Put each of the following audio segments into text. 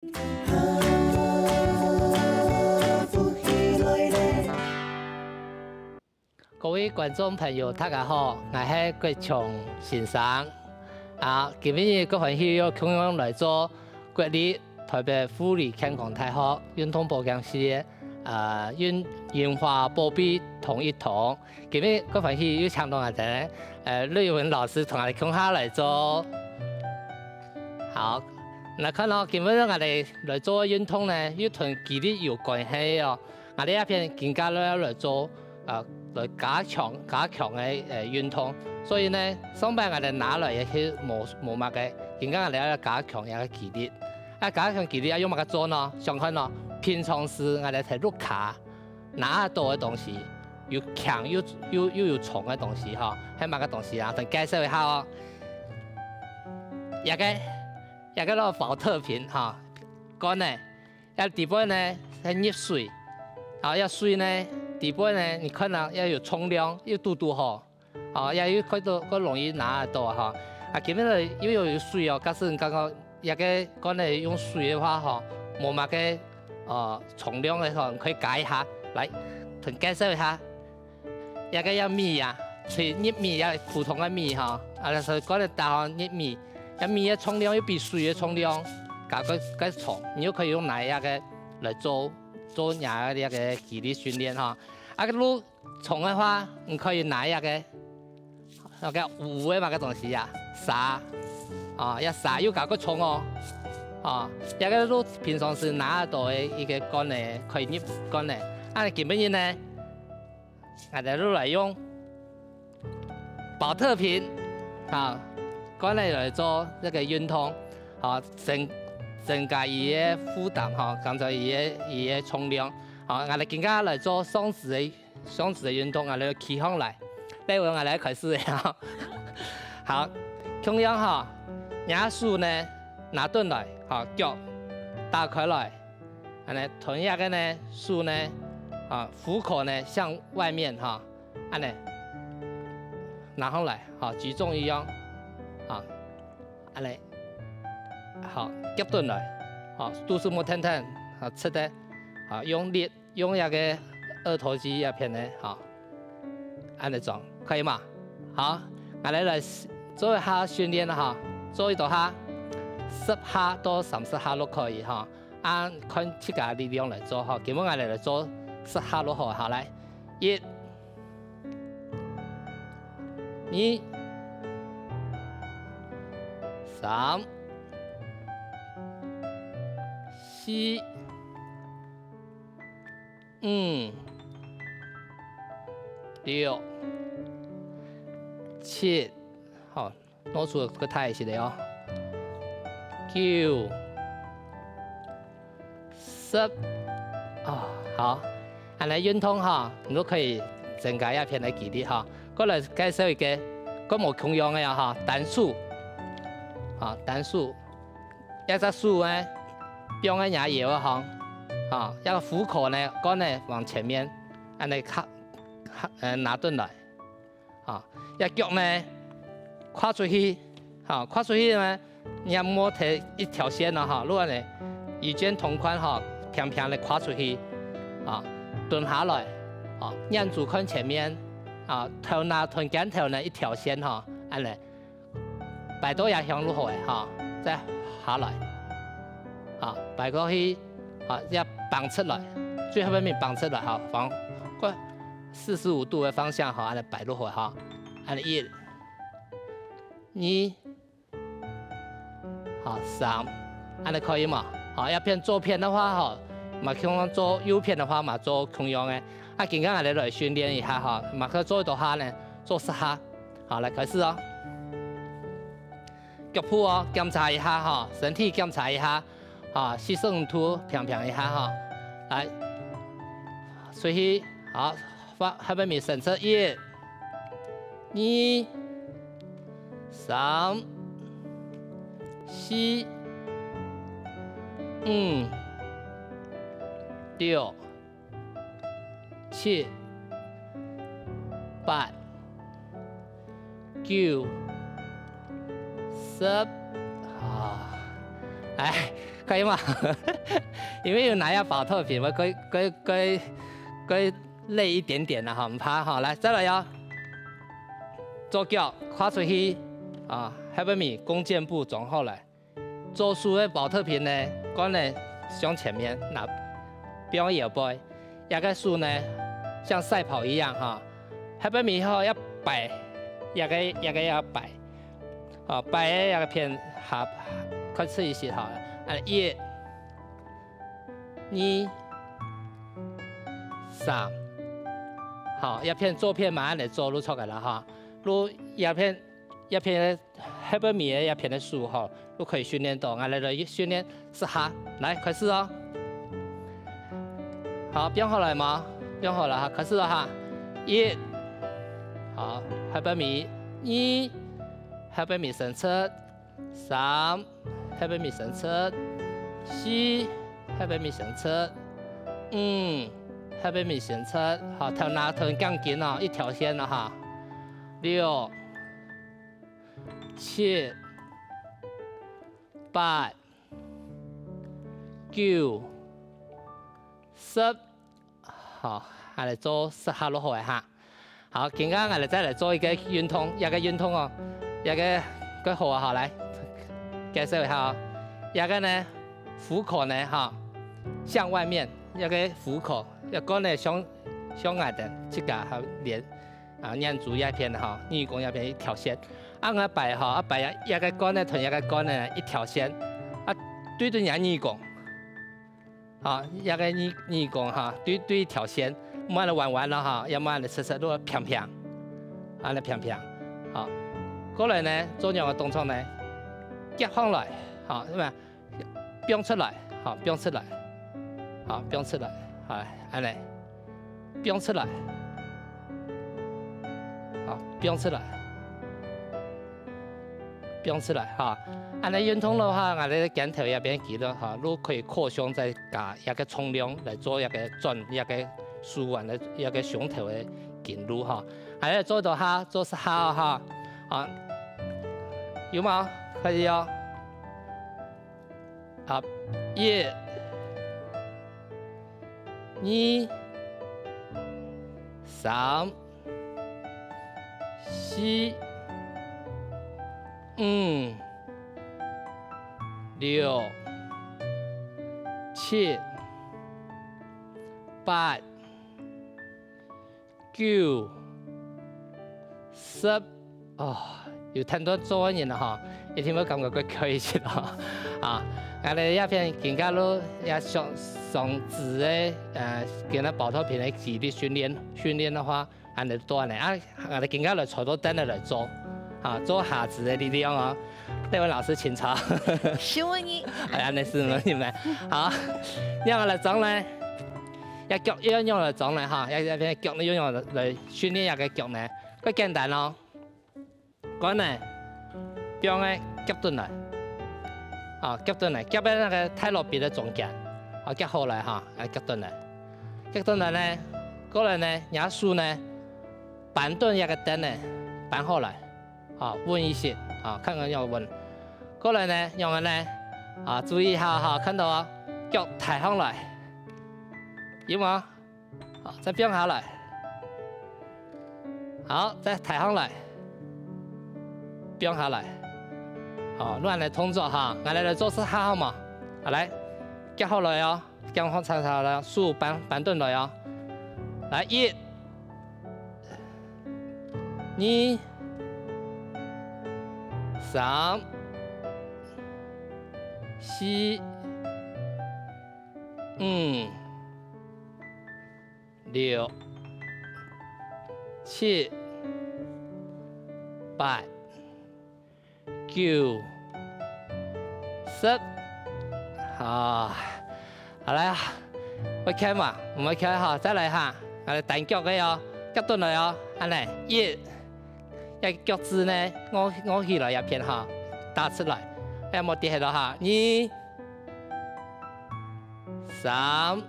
各位观众朋友，大家好，我是郭强先生。今日我欢喜要同样来做国立台北妇女健康大学运动保健室运化保庇同一堂。今日我欢喜要请到我哋吕文老师同我哋共下来做。好，那看到今日我哋来做运动呢，要同肌力有关系哦。我哋一片更加来做来加强嘅运动，所以呢，上班我哋拿来也是冇乜嘅，更加我哋要加强一個肌力。加強肌力要用乜嘅做呢？想看咯，平常時我哋睇碌卡拿得到嘅東西，又強又有重嘅東西嗬，係乜嘅東西啊？同介紹一下哦。一個咯保特瓶嚇，乾呢，一底部呢係熱水，要水呢。底部呢，你看到要有重量，要嘟好，要有快到個容易拿得到哈。今日呢又有水哦，假使剛剛一個講呢用水的話哈，冇乜嘅重量嘅話，可以解一下，來同介紹一下。一個要米啊，除熱米要普通嘅米哈，所以講呢打熱米，一米嘅重量要比水嘅重量更重，你又可以用哪一個來做哪一個肌力訓練哈。如果重嘅話，你可以拿一個那個五嘅乜嘅東西啊，沙一沙要搞個重哦，一個都平常時拿得到嘅一個乾嘅可以捏乾嘅。基本上呢，我哋都嚟用保特瓶乾嚟嚟做一個運動，增加伊嘅負擔減少伊嘅重量。我哋更加嚟做雙指嘅運動，我哋起上來。待會我哋開始啦。好，同樣兩手呢拿頓來，腳打開來，同樣嘅呢手呢，虎口呢向外面安尼拿上來，舉重一樣，安尼，好，夾頓來，肚子冇騰騰，吃得，用一個二頭肌一片呢，安尼種可以嘛？好，我哋來做一下訓練啦，做一度下10下到30下都可以按看自己力量來做基本我哋來做10下都好，來1、2、3、4、5、6、7，好，攞出個太細的9、10，好，安尼運動你都可以增加一片的肌力過來介紹一個冇同樣嘅單數，單數，一隻數呢，標個牙搖一個虎口呢，桿呢往前面，安尼拿頓來，一腳呢跨出去，跨出去呢，你要摸睇一條線啦，如果呢與肩同寬平平地跨出去，蹲下來，眼珠看前面，頭拿同肩頭呢一條線安尼，擺到也向如何再下來，擺過去，要綁出來，最後面綁出來往個45度的方向安尼擺落去安尼1、2、3，安尼可以嘛？一片左片的話嘛，像做右片的話嘛，做同樣的。今日我哋來訓練一下嘛，佢做到下呢，做10下。好，來開始哦。腳蹼檢查一下身體檢查一下，45度平平一下來，所以好，下面伸出1、2、3、4、5、6、7、8、9、10，哎，可以吗？因为有拿下保特瓶，我可以累一点点了哈，唔怕哈。来，再来哟，左脚跨出去啊，Happy Me 弓箭步转后来，做输的保特瓶呢，杆呢向前面拿，标摇背，一个输呢像赛跑一样哈，Happy Me 后要摆，一个要摆，啊，摆的一个偏下。 开始一些好了，1、2、3，好，一片左片慢慢来做，录出来了哈。录一片 Happy Me 的一片的书哈，都可以训练到，俺来训练试下，来开始哦。好，变好了吗？变好了哈，开始了哈。1，好 ，Happy Me，2 ，Happy Me 伸出，3。 Happy Me 伸出，4 Happy Me 伸出，5 Happy Me 伸出，好，头拿头杠紧哦，一条线了哈。6、7、8、9、10，好，我来做10下落去哈。好，今天我哋再来做一个运动，哦，一个好啊，好来。 介绍一下哦，一个呢，虎口呢哈，向外面，一个虎口，一个呢向外的，这个还连啊念珠一片哈，逆弓一片一条线，按个摆哈，摆一个杆呢同一个杆呢一条线，啊对着人逆弓，啊一个逆弓哈，对一条线，慢的弯了哈，要慢的切都平平，啊那平平，好，过来呢做两个动作呢。 夹上来，好，是吧？飙出来，好，飙出来，好，飙出来，好，安尼，飙出来，好，飙出来，飙出来，哈。安尼运动的话，我哋镜头一边记得哈，都可以扩胸再加一个冲量来做一个转一个舒缓的一个胸头的紧路哈。还要做到哈，做10下哈，好，有冇？ 可以哦。好，1、2、3、4、5、6、7、8、9、10，哦，有很多做完人了哈。 一天我感觉佢可以去了啊！俺哋一片更加都也上肢的跟那保特瓶的肌力训练的话，俺哋多呢啊！俺哋更加来坐到凳来做啊，做下肢的力量啊！那位老师请查。是问你。哎呀，那是你们好，让我来讲呢，一脚要用来讲呢哈，一片腳呢要用来训练一個腳呢，佢簡單咯，講呢。 將咧夾頓嚟，啊夾頓嚟，夾喺那個太落邊嘅中間，啊夾好嚟嚇，夾頓嚟，夾頓嚟咧，過來咧，人數咧，板凳一個凳咧，板好嚟，啊穩一些，啊看看要穩，過來咧，用嘅咧，啊注意下哈，看到啊，腳抬上來，有冇？好，再變下來，好，再抬上來，變下來。 哦，亂嚟動作哈，我哋嚟做10下好嘛？好嚟，夾好來哦，夾好長長啦，數板凳來哦。來1、2、3、4、5、6、7、8、9、10，好，好來啊，我開嘛，唔係開哈，再來哈，我哋單腳嘅哦，腳蹲嚟哦，安尼一腳趾呢，我起來一片哈，打出來，有冇跌喺度哈？2、3、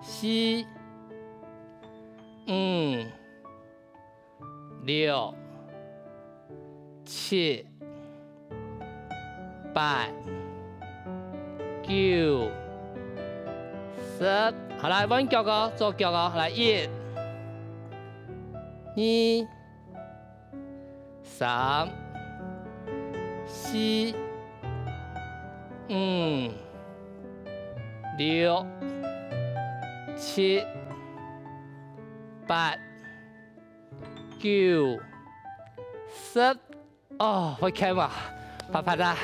4、5、6、7、8、9、10，好来，稳脚哦，做脚哦，来1、2、3、4、5、6、7、8、9、10。哦，会开嘛？啪啪哒。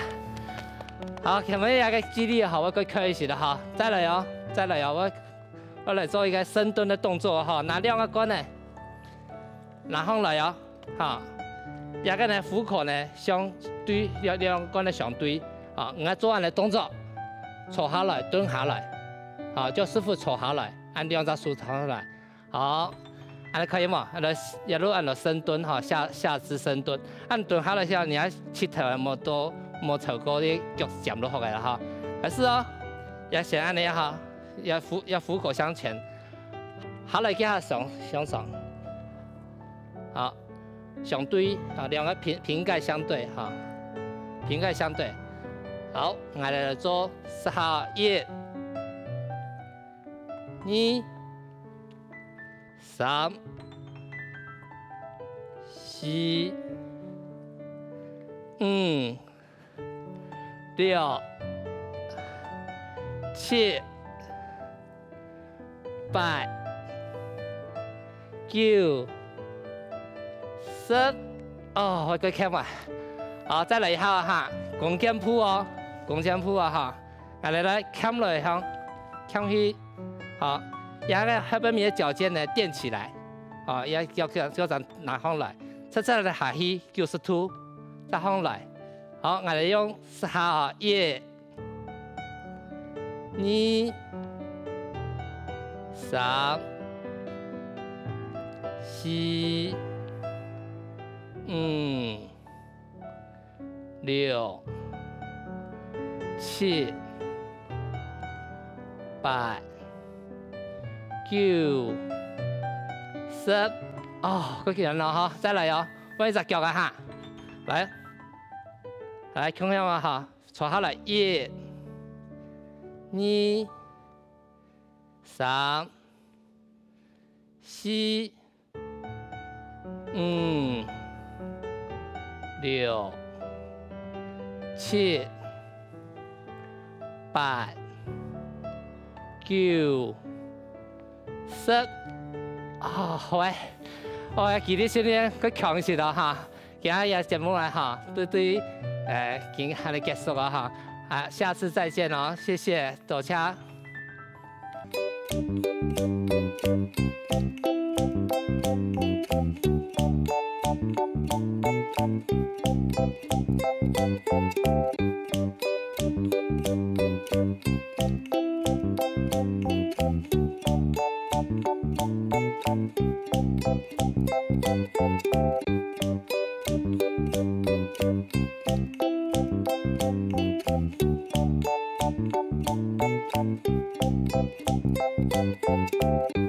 好，前面有个肌力好，我可以开一些的哈。再来哦，再来哦，我来做一个深蹲的动作哈。拿2个杆呢，然后来哦，哈，一个呢虎口呢相对，2个杆呢相对，啊，我做完的动作，坐下来，蹲下来，好，叫师傅坐下来，按2只手坐下来，好。按可以嘛？一路按深蹲哈，下肢深蹲。按蹲下来时候，你要膝头莫超过啲腳尖落去啦哈。還是哦，要先按你哈，要虎口向前，下來給它向上，好，相對啊，2個平蓋相對哈，平蓋相對。好，我哋嚟做10下1、2、3、4、5、6、7、8、9、10。哦，我再看嘛。好，再来一下哈，弓箭步哦，弓箭步啊哈，我哋来看落向去，好。然后呢，后边的脚尖呢垫起来，啊，要咱拿上来，再来下去90度，再上来。好，我哋用10下啊，1、2、3、4、5、6、7、8、9、10。哦，嗰幾人咯嗬，再嚟哦，揾一隻腳啊嚇，嚟，向向啊嚇，坐下來1、2、3、4、5、6、7、8、9、10。哦，喂，我記得先咧，佢強勢啦嚇，今日節目嚟嚇，對，今日嚟結束啊嚇，啊，下次再見哦，謝謝，多謝。Thank you.